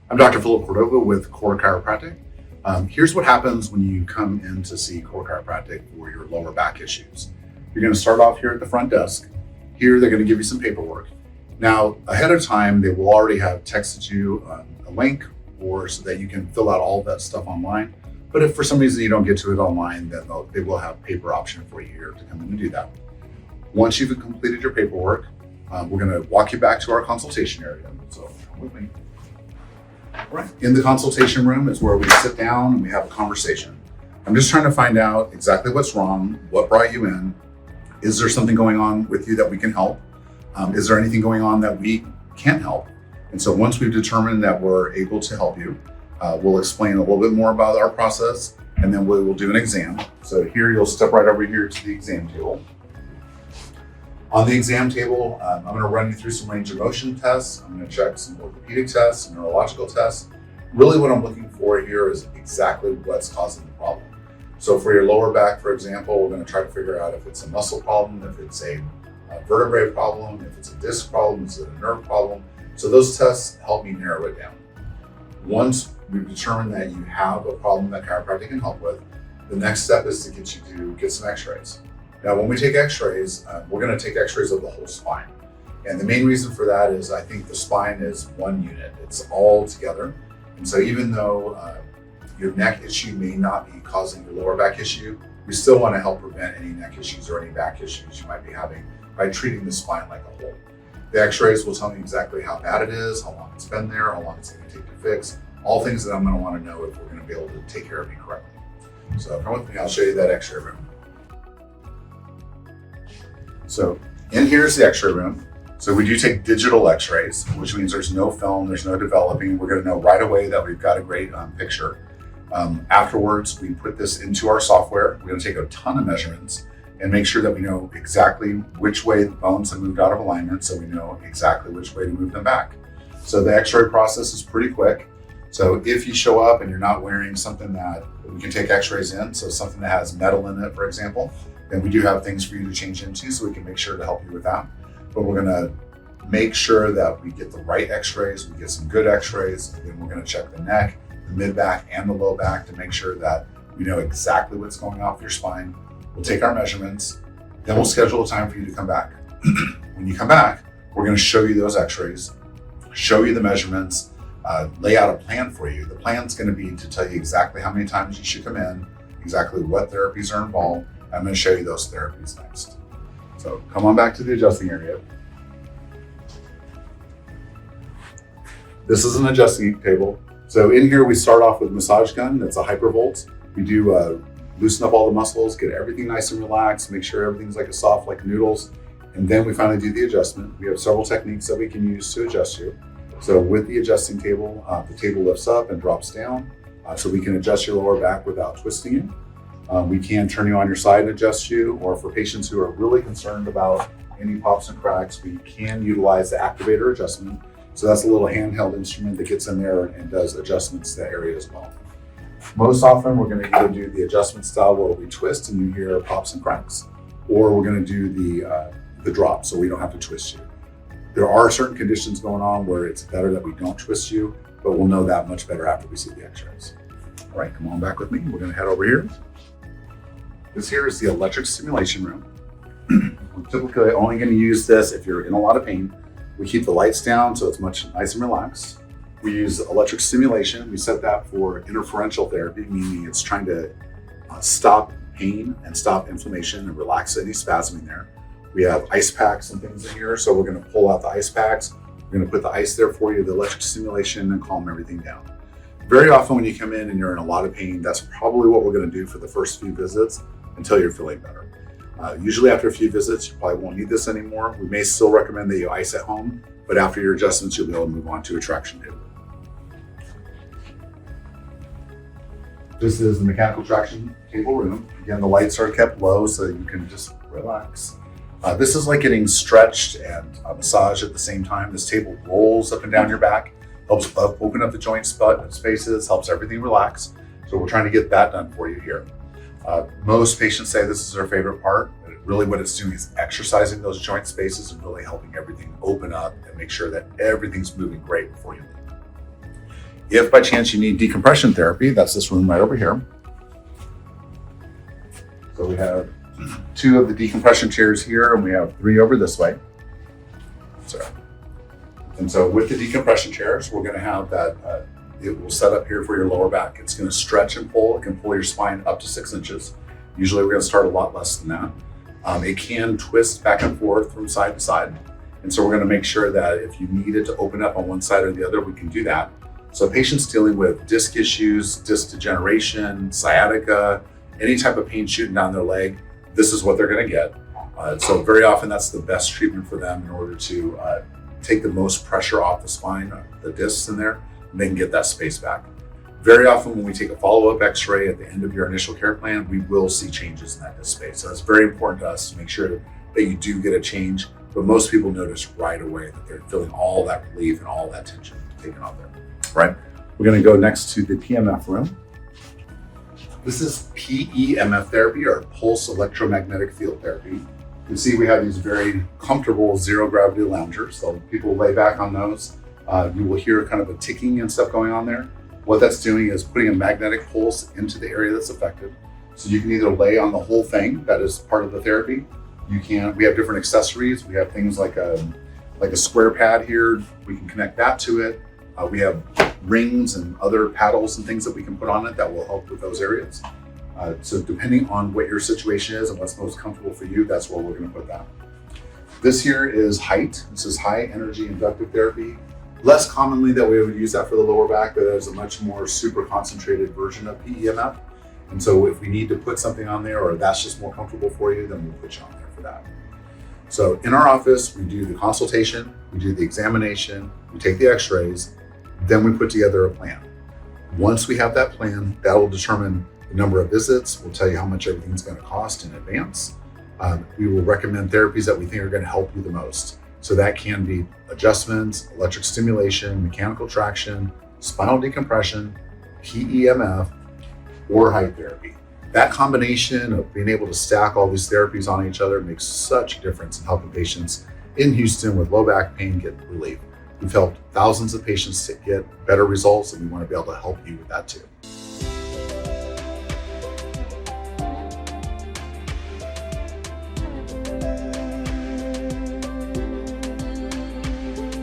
I'm Dr. Philip Cordova with Core Chiropractic. Here's what happens when you come in to see Core Chiropractic for your lower back issues. You're going to start off here at the front desk. Here, they're going to give you some paperwork. Now, ahead of time, they will already have texted you a link or so that you can fill out all of that stuff online. But if for some reason you don't get to it online, then they will have paper option for you here to come in and do that. Once you've completed your paperwork, we're going to walk you back to our consultation area. So come with me. Right. In the consultation room is where we sit down and we have a conversation. I'm just trying to find out exactly what's wrong, what brought you in. Is there something going on with you that we can help? Is there anything going on that we can't help? And so once we've determined that we're able to help you, we'll explain a little bit more about our process, and then we will do an exam. So here you'll step right over here to the exam table. On the exam table, I'm going to run you through some range of motion tests. I'm going to check some orthopedic tests, some neurological tests. Really what I'm looking for here is exactly what's causing the problem. So for your lower back, for example, we're going to try to figure out if it's a muscle problem, if it's a vertebrae problem, if it's a disc problem, is it a nerve problem. So those tests help me narrow it down. Once we've determined that you have a problem that chiropractic can help with, the next step is to get you to get some x-rays. Now, when we take x-rays, we're going to take x-rays of the whole spine. And the main reason for that is I think the spine is one unit. It's all together. And so even though your neck issue may not be causing your lower back issue, we still want to help prevent any neck issues or any back issues you might be having by treating the spine like a whole. The x-rays will tell me exactly how bad it is, how long it's been there, how long it's going to take to fix, all things that I'm going to want to know if we're going to be able to take care of you correctly. So come with me, I'll show you that x-ray room. So in here is the x-ray room. So we do take digital x-rays, which means there's no film, there's no developing. We're going to know right away that we've got a great picture. Afterwards, we put this into our software. We're going to take a ton of measurements and make sure that we know exactly which way the bones have moved out of alignment, so we know exactly which way to move them back. So the x-ray process is pretty quick. So if you show up and you're not wearing something that we can take x-rays in, so something that has metal in it, for example, then we do have things for you to change into, so we can make sure to help you with that. But we're gonna make sure that we get the right x-rays, we get some good x-rays, and then we're gonna check the neck, the mid-back, and the low back to make sure that we know exactly what's going off your spine. We'll take our measurements, then we'll schedule a time for you to come back. When you come back, we're gonna show you those x-rays, show you the measurements, lay out a plan for you. The plan's gonna be to tell you exactly how many times you should come in, exactly what therapies are involved. I'm going to show you those therapies next. So come on back to the adjusting area. This is an adjusting table. So in here, we start off with a massage gun. That's a hypervolt. We do loosen up all the muscles, get everything nice and relaxed, make sure everything's like a soft, like noodles. And then we finally do the adjustment. We have several techniques that we can use to adjust you. So with the adjusting table, the table lifts up and drops down. So we can adjust your lower back without twisting you. We can turn you on your side and adjust you, or for patients who are really concerned about any pops and cracks, we can utilize the activator adjustment. So that's a little handheld instrument that gets in there and does adjustments to that area as well. Most often, we're going to either do the adjustment style where we twist and you hear pops and cracks, or we're going to do the drop so we don't have to twist you. There are certain conditions going on where it's better that we don't twist you, but we'll know that much better after we see the x-rays. All right, come on back with me. We're going to head over here. This here is the electric stimulation room. We're typically only going to use this if you're in a lot of pain. We keep the lights down so it's nice and relaxed. We use electric stimulation. We set that for interferential therapy, meaning it's trying to stop pain and stop inflammation and relax any spasming there. We have ice packs and things in here, so we're going to pull out the ice packs. We're going to put the ice there for you, the electric stimulation, and calm everything down. Very often when you come in and you're in a lot of pain, that's probably what we're going to do for the first few visits until you're feeling better. Usually after a few visits, you probably won't need this anymore. We may still recommend that you ice at home, but after your adjustments, you'll be able to move on to a traction table. This is the mechanical traction table room. Again, the lights are kept low so you can just relax. This is like getting stretched and massaged at the same time. This table rolls up and down your back, helps open up the joint spaces, helps everything relax. So we're trying to get that done for you here. Most patients say this is their favorite part, but really what it's doing is exercising those joint spaces and really helping everything open up and make sure that everything's moving great before you leave. If by chance you need decompression therapy, that's this room right over here. So we have 2 of the decompression chairs here, and we have 3 over this way. And so with the decompression chairs, we're going to have that, it will set up here for your lower back. It's going to stretch and pull. It can pull your spine up to 6 inches. Usually we're going to start a lot less than that. It can twist back and forth from side to side. And so we're going to make sure that if you need it to open up on one side or the other, we can do that. So patients dealing with disc issues, disc degeneration, sciatica, any type of pain shooting down their leg, this is what they're going to get. So very often that's the best treatment for them in order to take the most pressure off the spine, the discs in there, and they can get that space back. Very often when we take a follow-up x-ray at the end of your initial care plan, we will see changes in that disc space. So it's very important to us to make sure that you do get a change, but most people notice right away that they're feeling all that relief and all that tension taken off there, right? We're gonna go next to the PEMF room. This is PEMF therapy, or pulse electromagnetic field therapy. You can see we have these very comfortable zero gravity loungers. So people lay back on those. You will hear kind of a ticking and stuff going on there. What that's doing is putting a magnetic pulse into the area that's affected. So you can either lay on the whole thing, that is part of the therapy. We have different accessories. We have things like a square pad here. We can connect that to it. We have rings and other paddles and things that we can put on it that will help with those areas. So depending on what your situation is and what's most comfortable for you, that's where we're going to put that. This here is HIIT. This is high energy inductive therapy. Less commonly that we would use that for the lower back, but there's a much more super concentrated version of PEMF. And so if we need to put something on there, or that's just more comfortable for you, then we'll put you on there for that. So in our office, we do the consultation, we do the examination, we take the x-rays, then we put together a plan. Once we have that plan, that will determine the number of visits. We'll tell you how much everything's going to cost in advance. We will recommend therapies that we think are going to help you the most. So that can be adjustments, electric stimulation, mechanical traction, spinal decompression, PEMF, or HIIT therapy. That combination of being able to stack all these therapies on each other makes such a difference in helping patients in Houston with low back pain get relief. We've helped thousands of patients to get better results, and we want to be able to help you with that too.